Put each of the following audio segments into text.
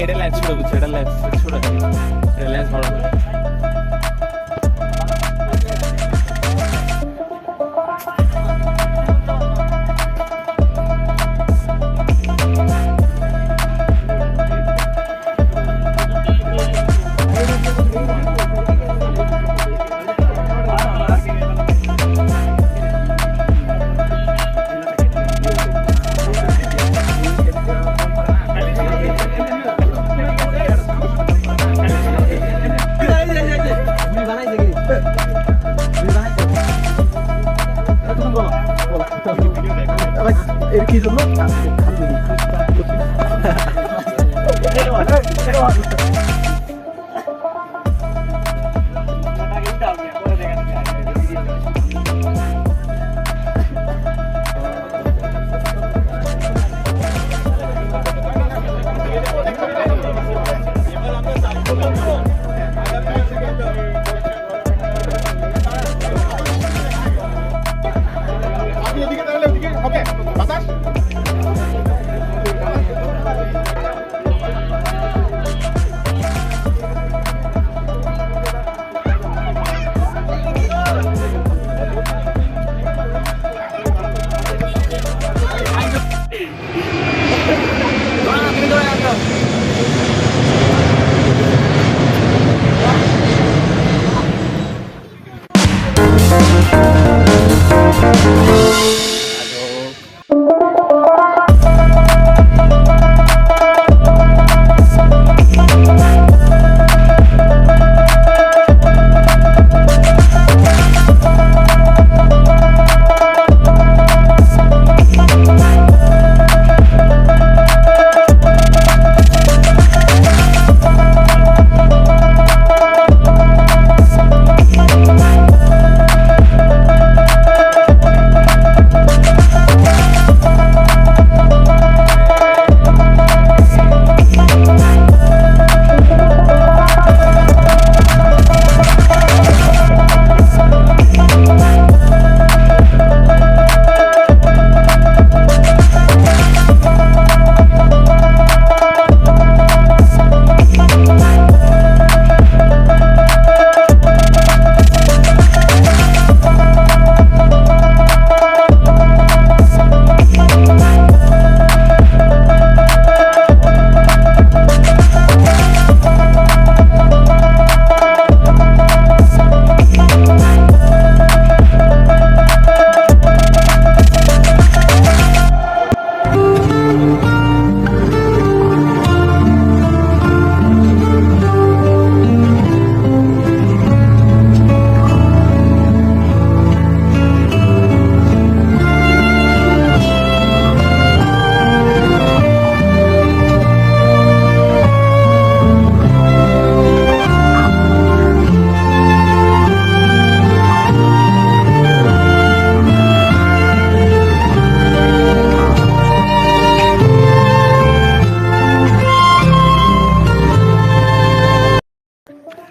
এটা লেন্স ছোট বুঝছো, এটা লেন্স ছোট, এটা লেন্স বড়। এর কি জন্য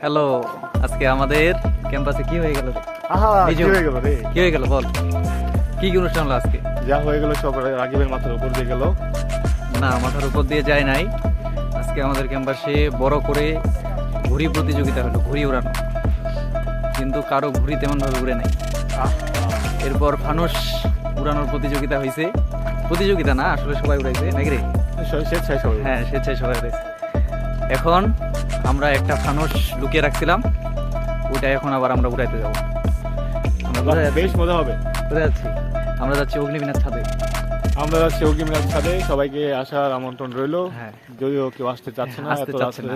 হ্যালো, আজকে আমাদের ক্যাম্পাসে কি হয়ে গেল? কি হয়ে গেল রে? কি হয়ে গেল বল, কি কি অনুষ্ঠান হলো আজকে? যা হয়ে গেল সব রাগিবের মাথার উপর দিয়ে গেল। না, মাথার উপর দিয়ে যায় নাই। আজকে আমাদের ক্যাম্পাসে বড় করে ঘুড়ি প্রতিযোগিতা হলো, ঘুড়ি উড়ানো, কিন্তু কারো ঘুড়ি তেমন ভাবে উড়ে নাই। এরপর ফানুস উড়ানোর প্রতিযোগিতা হয়েছে, প্রতিযোগিতা না আসলে সবাই উড়াইছে নাকি রে? হ্যাঁ, স্বেচ্ছায় সবাই উড়াইছে। এখন আমরা একটা ফানুস লুকিয়ে রাখছিলাম, ওইটা এখন আবার আমরা উড়াইতে যাবো। বেশ মজা হবে। কোথায় যাচ্ছি? আমরা যাচ্ছি অগ্নিবীণার ছাদে। আমরা যাচ্ছি অগ্নিবীণার ছাদে, সবাইকে আসার আমন্ত্রণ রইল। হ্যাঁ, যদিও কেউ আসতে চাচ্ছে না,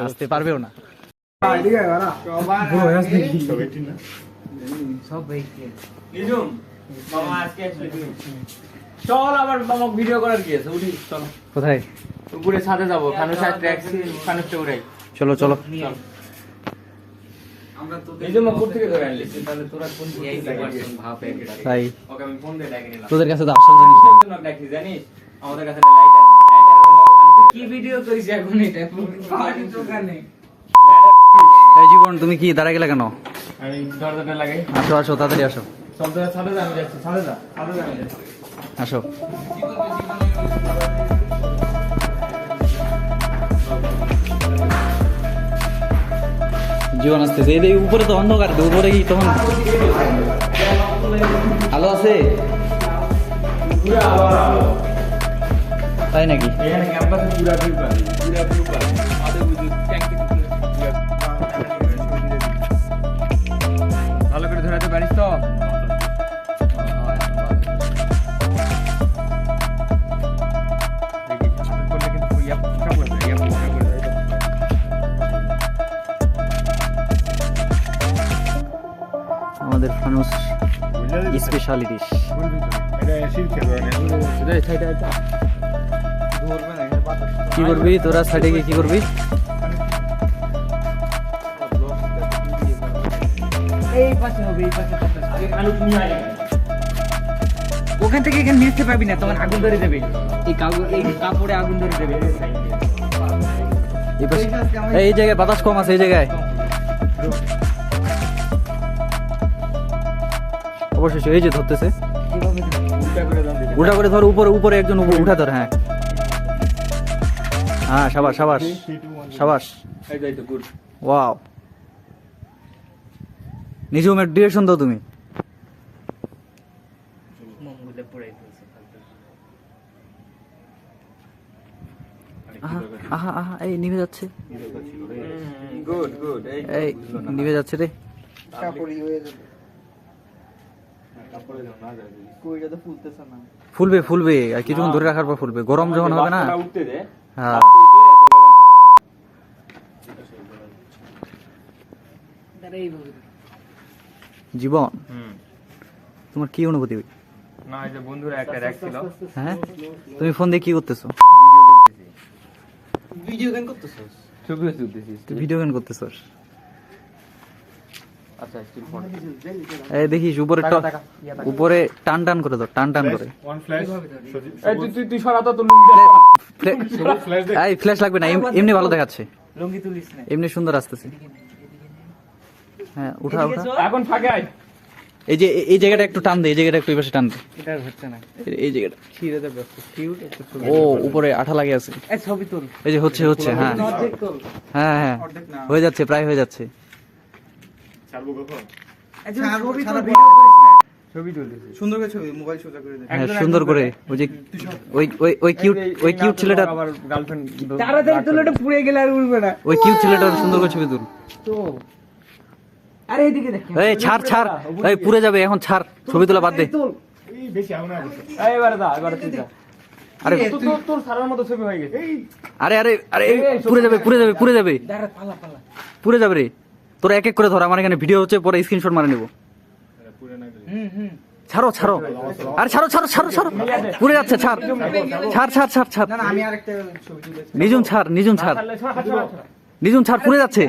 আসতে পারবেও না। সব চল আবার মামা ভিডিও করার কি আছে উঠি চল কোথায়? উপরে ছাদে যাবো ফানুস আর ট্যাক্সি ফানুসটা উড়াই চলো চলো। এই যে মকুর থেকে ধরে আনলি তাহলে তোরা কোন ভাব তাই ওকে আমি ফোন দিয়ে ডাকি নিলাম তোদের কাছে তো আসল জিনিস নেই। ডাকি জানিস আমাদের কাছে লাইটার নেই কি ভিডিও করিস এখন এটা পানি দোকানে এই জীবন তুমি কি দাঁড়ায় গেলে কেন? আমি দরজাটা লাগাই আসো আসো তাড়াতাড়ি আসো সব জায়গায় ছাদে যা আমি যাচ্ছি ছাদে যা আমি যাচ্ছি আসো। জীবন আসতেছে এই উপরে তো অন্ধকার, উপরে কি তখন আলো আছে? পুরো আবার আলো তাই নাকি? এখানে ক্যাম্পাসে পুরো ভিউ পাবি পুরো ভিউ পাবি আদে বুঝি ট্যাঙ্কি ভালো করে ধরাতে পারিস তো আমাদের ফানুস স্পেশালি ডিশ। কি করবি তোরা সাইডে গিয়ে কি করবি? এই পাশে হবে এই পাশে আলু তুমি আয় ওখান থেকে এখানে নিতে পারবি না তখন আগুন ধরে দেবে এই কাপড়ে আগুন ধরে দেবে এই পাশে এই জায়গায় বাতাস কম আছে, এই জায়গায় অবশ্যই। এই যে ধরতেছে উল্টা করে ধর, উপরে উপরে একজন উঠা ধর। হ্যাঁ হ্যাঁ সাবাস সাবাস সাবাস, ওয়াও। নিজুমের ডিরেকশন দাও তুমি। আহা আহা আহা এই নিভে যাচ্ছে, গুড গুড এই নিভে যাচ্ছে রে। ফুলবে ফুলবে আর কিছুক্ষণ ধরে রাখার পর ফুলবে, গরম যখন হবে না। হ্যাঁ জীবন তোমার কি অনুভূতি? না এই যে বন্ধুরা একটা রাখছিল হ্যাঁ তুমি ফোন দিয়ে কি করতেছো? ভিডিও গেম করতেছিস ছবি তুলতেছিস তুই ভিডিও গেম করতেছস? আচ্ছা স্টিল ফোন এই দেখিস উপরে উপরে টান টান করে দাও, টান টান করে। ওয়ান ফ্ল্যাশ এই তুই সরা তো তোর ফ্ল্যাশ দেখ এই ফ্ল্যাশ লাগবে না, এমনি ভালো দেখাচ্ছে, লঙ্গি তুলিস না এমনি সুন্দর আসতেছে। হ্যাঁ উঠা উঠা, এখন ফাঁকে আয় এই যে এই জায়গাটা একটু টান দে, এই জায়গাটা একটু এই পাশে টান দে, এটা হচ্ছে না এই জায়গাটা। ছিড়ে দে ব্যস্ত কিউট একটু ছবি ও উপরে আঠা লাগে আছে, এই ছবি তুল এই যে হচ্ছে হচ্ছে। হ্যাঁ অর্ধেক তুল হ্যাঁ হ্যাঁ হয়ে যাচ্ছে, প্রায় হয়ে যাচ্ছে। ছাড়বো কখন? ছবি তুল ভিডিও করিস না ছবি তুলতেছিস সুন্দর করে ছবি মোবাইল সোজা করে দে। হ্যাঁ সুন্দর করে। ওই যে ওই কিউট ছেলেটা, আবার গার্লফ্রেন্ড তাড়াতাড়ি তুল এটা পুড়ে গেলে আর উড়বে না ওই কিউট ছেলেটার সুন্দর করে ছবি তুল। তো আরে এদিকে দেখ এই ছাড় ছাড়, এই পুড়ে যাবে এখন, ছাড় ছবি তোলা বাদ দে। এই বেশি আগুন আছে এই এবারে দা এবারে তুই যা আরে তোর সারার মতো ছবি হয়ে গেছে আরে আরে আরে পুড়ে যাবে পুড়ে যাবে পুড়ে যাবে দাঁড়া পালা পালা পুড়ে যাবে রে। তোরা এক এক করে ধর, আমার এখানে ভিডিও হচ্ছে, পরে স্ক্রিনশট মারে নেবো। ছাড়ো ছাড়ো, আরে ছাড়ো ছাড়ো ছাড়ো ছাড়ো, পুড়ে যাচ্ছে, ছাড় ছাড় ছাড় ছাড় ছাড়। না না আমি আরেকটা ছবি তুলেছি। নিজুম ছাড়, নিজুম ছাড়, নিজুম ছাড়, পুড়ে যাচ্ছে।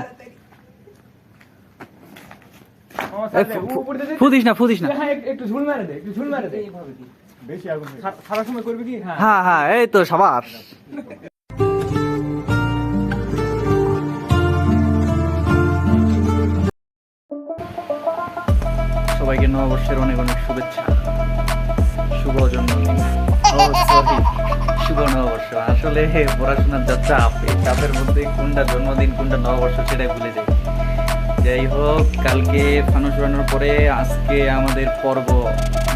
এই ফুদিস না ফুদিস না। একটু ঝুল মারে দে একটু ঝুল মারে দে বেশি আগুন হয়ে সারা সময় করবি কি হ্যাঁ হ্যাঁ হ্যাঁ এই তো সাবাস। সবাইকে নববর্ষের অনেক অনেক শুভেচ্ছা, শুভ জন্মদিন, শুভ নববর্ষ। আসলে পড়াশোনার যা চাপ, এই চাপের মধ্যে কোনটা জন্মদিন কোনটা নববর্ষ সেটাই ভুলে যাই। যাই হোক, কালকে ফানুস উড়ানোর পরে আজকে আমাদের পর্ব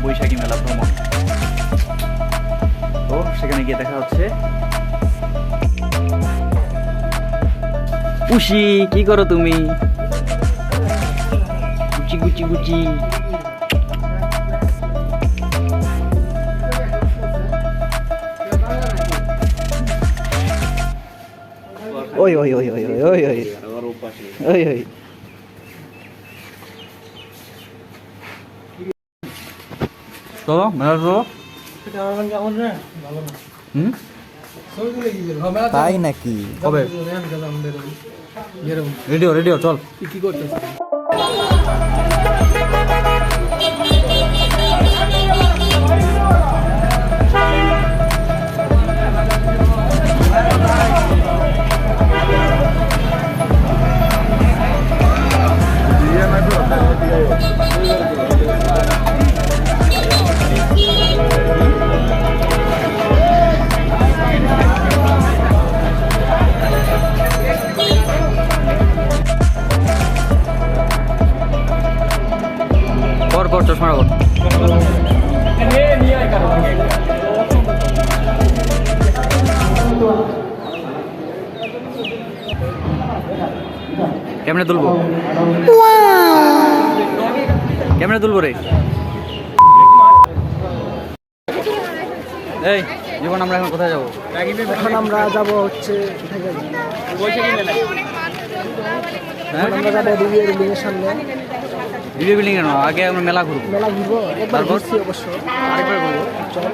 বৈশাখী মেলা ভ্রমণ, তো সেখানে গিয়ে দেখা হচ্ছে। উশি কি করো তুমি? Gucci Gucci Gucci. ওই ওই ওই ওই ওই ওই ওই ওই ওই তো মেলা তো হুম তাই নাকি কবে রেডিও রেডিও চল কি করতেছ? কর কর চশমা কর কেমনে তুলবো কেমনে তুলবো রে এই জীবন আমরা এখন কোথায় যাবো এখন আমরা যাব হচ্ছে হ্যাঁ আমরা যাবো ডিবিএ বিল্ডিং এর সামনে দিদি বিল্ডিং কেন আগে আমরা মেলা ঘুরবো মেলা ঘুরবো একবার তারপর? ঘুরছি অবশ্য আরেকবার ঘুরবো চল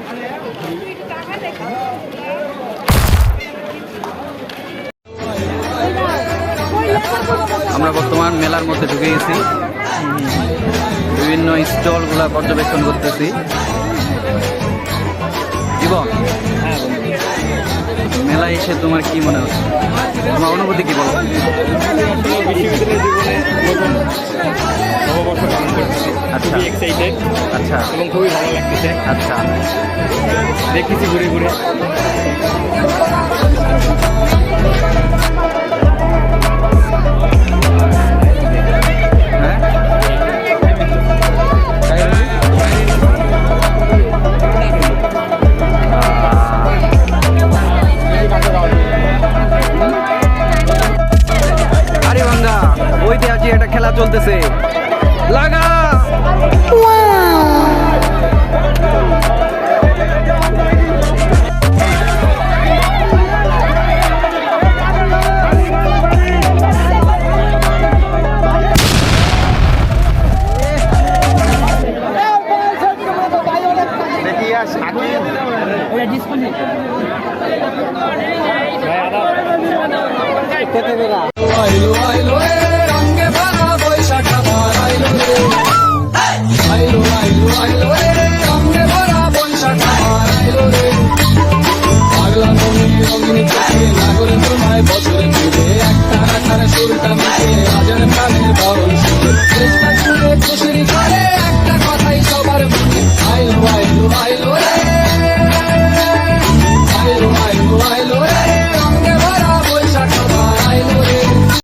আমরা বর্তমান মেলার মধ্যে ঢুকে গেছি বিভিন্ন স্টলগুলা পর্যবেক্ষণ করতেছি জীবন মেলায় এসে তোমার কি মনে হচ্ছে তোমার অনুভূতি কি বলো বিশ্ববিদ্যালয় জীবনে নতুন নববর্ষ পালন করতেছি আচ্ছা। খুবই এক্সাইটেড আচ্ছা এবং খুবই ভালো লাগতেছে আচ্ছা দেখতেছি ঘুরে ঘুরে হ্যাঁ তাই বলি? আরে ভাঙ্গা ওইতে আছি একটা খেলা চলতেছে লাগা খুশির ঘরে একটা কথাই সবার মনে আইলো আইলো আইলো রে